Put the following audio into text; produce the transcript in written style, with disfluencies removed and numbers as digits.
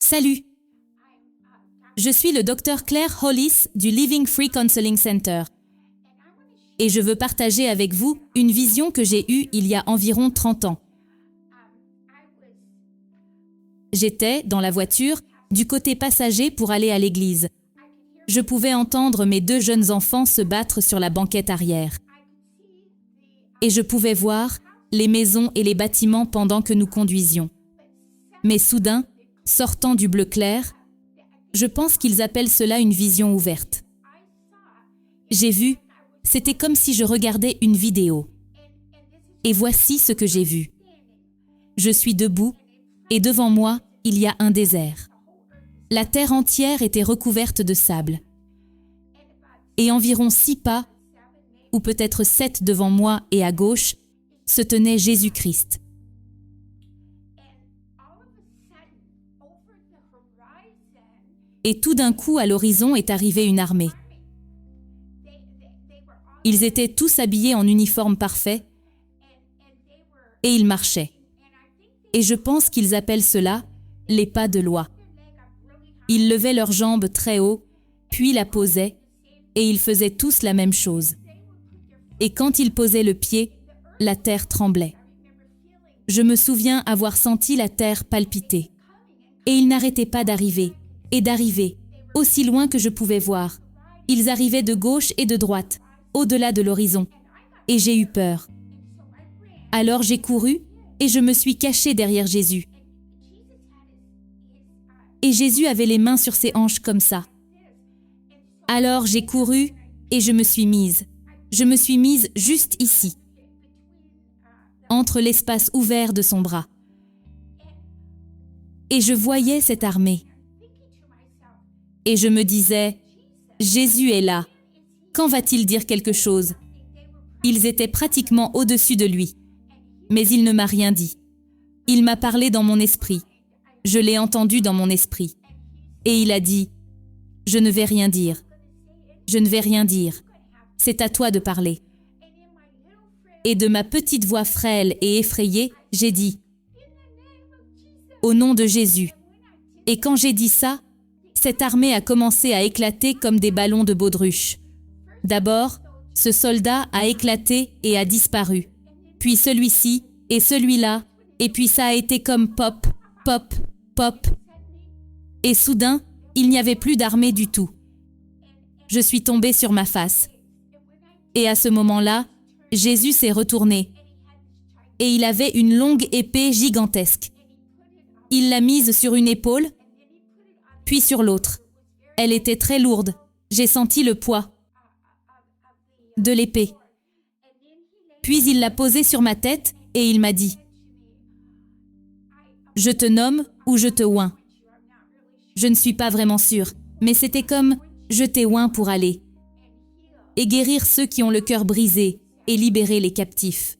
Salut! Je suis le Dr Claire Hollis du Living Free Counseling Center. Et je veux partager avec vous une vision que j'ai eue il y a environ 30 ans. J'étais, dans la voiture, du côté passager pour aller à l'église. Je pouvais entendre mes 2 jeunes enfants se battre sur la banquette arrière. Et je pouvais voir les maisons et les bâtiments pendant que nous conduisions. Mais soudain, sortant du bleu clair, je pense qu'ils appellent cela une vision ouverte. J'ai vu, c'était comme si je regardais une vidéo. Et voici ce que j'ai vu. Je suis debout, et devant moi, il y a un désert. La terre entière était recouverte de sable. Et environ 6 pas, ou peut-être 7 devant moi et à gauche, se tenait Jésus-Christ. Et tout d'un coup, à l'horizon est arrivée une armée. Ils étaient tous habillés en uniforme parfait et ils marchaient. Et je pense qu'ils appellent cela les pas de loi. Ils levaient leurs jambes très haut, puis la posaient, et ils faisaient tous la même chose. Et quand ils posaient le pied, la terre tremblait. Je me souviens avoir senti la terre palpiter. Et ils n'arrêtaient pas d'arriver, et d'arriver, aussi loin que je pouvais voir. Ils arrivaient de gauche et de droite, au-delà de l'horizon, et j'ai eu peur. Alors j'ai couru, et je me suis cachée derrière Jésus. Et Jésus avait les mains sur ses hanches comme ça. Alors j'ai couru, et je me suis mise. Je me suis mise juste ici, entre l'espace ouvert de son bras. Et je voyais cette armée. Et je me disais, Jésus est là. Quand va-t-il dire quelque chose? Ils étaient pratiquement au-dessus de lui. Mais il ne m'a rien dit. Il m'a parlé dans mon esprit. Je l'ai entendu dans mon esprit. Et il a dit, je ne vais rien dire. Je ne vais rien dire. C'est à toi de parler. Et de ma petite voix frêle et effrayée, j'ai dit, au nom de Jésus. Et quand j'ai dit ça, cette armée a commencé à éclater comme des ballons de baudruche. D'abord, ce soldat a éclaté et a disparu. Puis celui-ci et celui-là, et puis ça a été comme pop, pop, pop. Et soudain, il n'y avait plus d'armée du tout. Je suis tombée sur ma face. Et à ce moment-là, Jésus s'est retourné. Et il avait une longue épée gigantesque. Il l'a mise sur une épaule, puis sur l'autre. Elle était très lourde. J'ai senti le poids de l'épée. Puis il l'a posée sur ma tête et il m'a dit, « Je te nomme ou je te oins. » Je ne suis pas vraiment sûre, mais c'était comme « Je t'ai oint pour aller » et guérir ceux qui ont le cœur brisé et libérer les captifs.